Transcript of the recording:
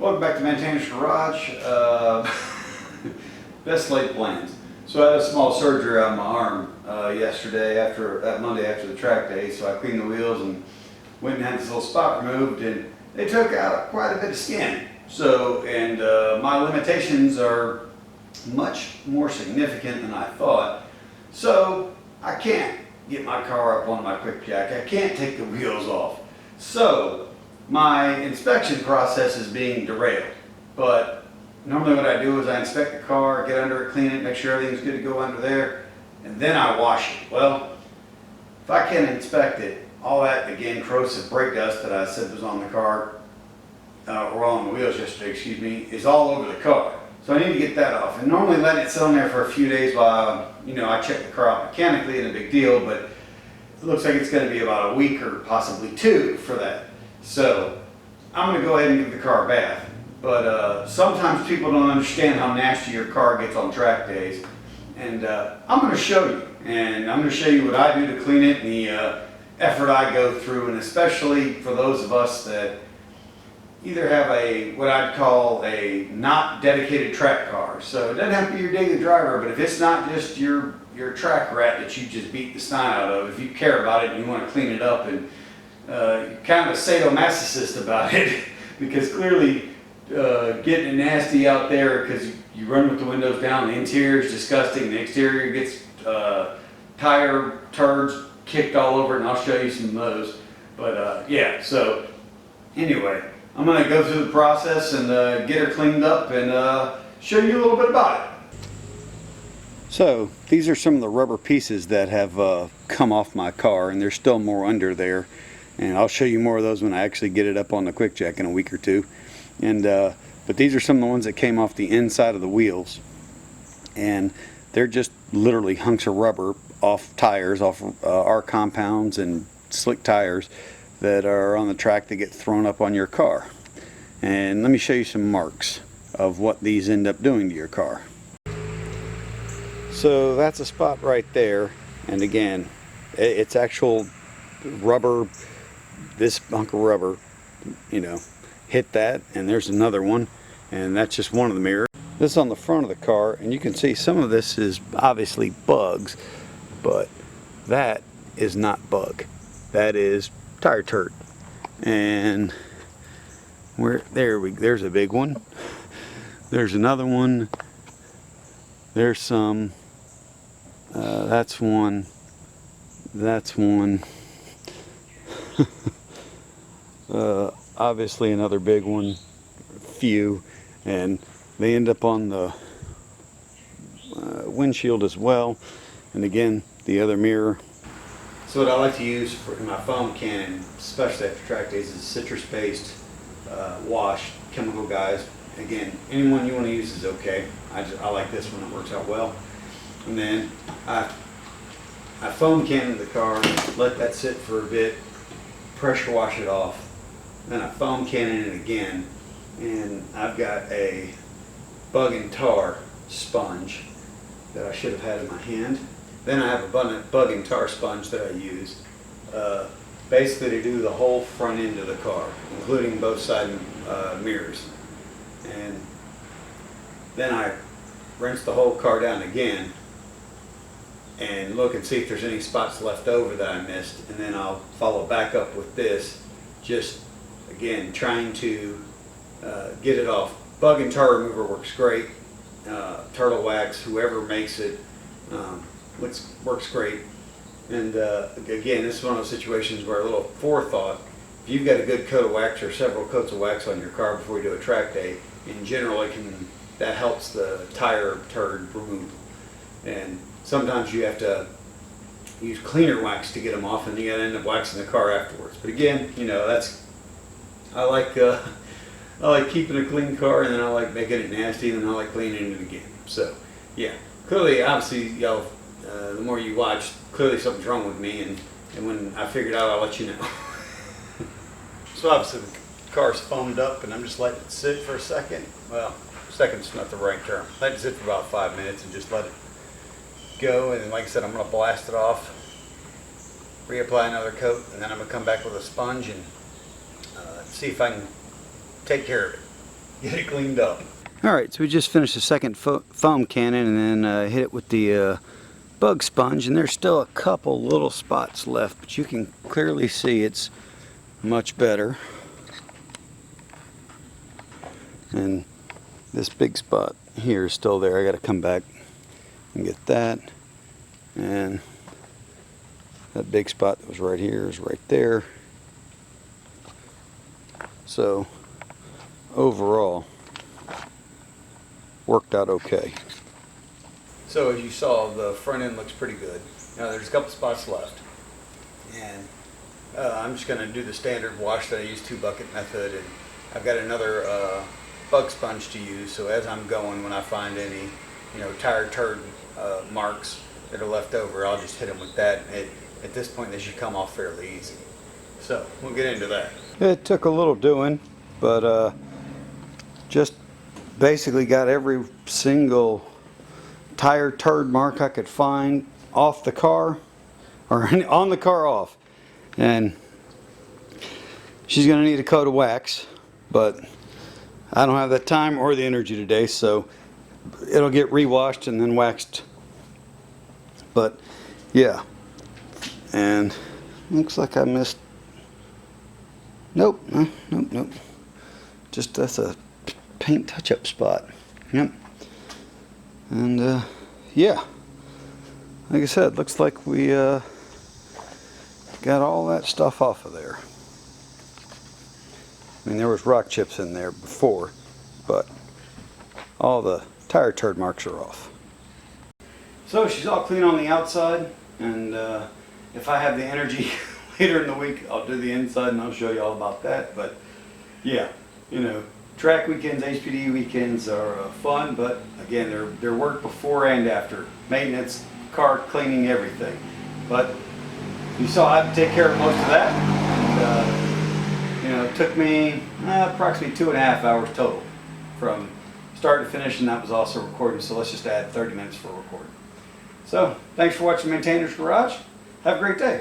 Welcome back to Maintainers Garage. Best laid plans. So I had a small surgery on my arm Monday after the track day. So I cleaned the wheels and went and had this little spot removed, and they took out quite a bit of skin. So, my limitations are much more significant than I thought. So I can't get my car up on my quick jack. I can't take the wheels off. So my inspection process is being derailed. But normally what I do is I inspect the car, get under it, clean it, make sure everything's good to go under there, and then I wash it. Well, if I can't inspect it, all that, again, corrosive brake dust that I said was on the car, or on the wheels yesterday, excuse me, is all over the car. So I need to get that off. And normally letting it sit on there for a few days while, I check the car out mechanically isn't a big deal, but it looks like it's going to be about a week or possibly two for that. So I'm going to go ahead and give the car a bath. But sometimes people don't understand how nasty your car gets on track days. And I'm going to show you. And I'm going to show you what I do to clean it and the effort I go through. And especially for those of us that either have what I'd call a not dedicated track car. So it doesn't have to be your daily driver, but if it's not just your track rat that you just beat the snot out of, if you care about it and you want to clean it up, and you're kind of a sadomasochist about it, because clearly getting it nasty out there because you run with the windows down, the interior is disgusting, the exterior gets tire turds kicked all over it, and I'll show you some of those. But yeah, so anyway, I'm going to go through the process and get her cleaned up and show you a little bit about it. So these are some of the rubber pieces that have come off my car, and there's still more under there, and I'll show you more of those when I actually get it up on the quick jack in a week or two. And but these are some of the ones that came off the inside of the wheels, and they're just literally hunks of rubber off tires, off our compounds and slick tires that are on the track that get thrown up on your car. And let me show you some marks of what these end up doing to your car. So that's a spot right there, and again, it's actual rubber. This hunk of rubber, hit that, and there's another one, and that's just one of the mirrors. This is on the front of the car, and you can see some of this is obviously bugs, but that is not bug. That is tire turd. And there's a big one. There's another one. There's some. That's one. That's one. Obviously another big one. Few, and they end up on the windshield as well. And again, the other mirror. So what I like to use for my foam cannon, especially after track days, is citrus-based wash, chemical guys. Again, anyone you want to use is okay. I like this one, it works out well. And then I foam cannon the car, let that sit for a bit, pressure wash it off. Then I foam cannon it again, and I've got a bug and tar sponge that I should have had in my hand. Then I have a bug and tar sponge that I use basically to do the whole front end of the car, including both side mirrors. And then I rinse the whole car down again and look and see if there's any spots left over that I missed. And then I'll follow back up with this, just again trying to get it off. Bug and tar remover works great. Turtle wax, whoever makes it, works great. And again, this is one of those situations where a little forethought, if you've got a good coat of wax or several coats of wax on your car before you do a track day, in general that helps the tire turd removal. And sometimes you have to use cleaner wax to get them off, and you gotta end up waxing the car afterwards. But again, I like keeping a clean car, and then I like making it nasty, and then I like cleaning it again. So yeah, clearly, obviously, y'all, the more you watch, clearly something's wrong with me, and when I figure it out, I'll let you know. So obviously the car's foamed up, and I'm just letting it sit for a second. Well, second's not the right term. Let it sit for about 5 minutes and just let it go. And then, like I said, I'm going to blast it off, reapply another coat, and then I'm going to come back with a sponge and see if I can take care of it. get it cleaned up. Alright, so we just finished the second foam cannon and then hit it with the bug sponge, and there's still a couple little spots left, but you can clearly see it's much better. And this big spot here is still there. I got to come back and get that. And that big spot that was right here is right there. So overall, worked out okay. So as you saw, the front end looks pretty good. Now there's a couple spots left, and I'm just going to do the standard wash that I use, 2-bucket method, and I've got another bug sponge to use. So as I'm going, when I find any, tire turd marks that are left over, I'll just hit them with that. At this point, they should come off fairly easy. So we'll get into that. It took a little doing, but just basically got every single tire turd mark I could find off the car, or on the car off. And she's going to need a coat of wax, but I don't have that time or the energy today, so it'll get rewashed and then waxed. But yeah, and looks like I missed. Nope. Just that's a paint touch-up spot. Yep. And yeah, like I said, looks like we got all that stuff off of there. I mean, there was rock chips in there before, but all the tire turd marks are off. So she's all clean on the outside, and if I have the energy later in the week, I'll do the inside and I'll show you all about that. But yeah, track weekends, HPDE weekends are fun, but again, they're work before and after. Maintenance, car cleaning, everything. But you saw I had to take care of most of that. And, it took me approximately 2.5 hours total from start to finish, and that was also recording. So let's just add 30 minutes for recording. So thanks for watching Maintainer's Garage. Have a great day.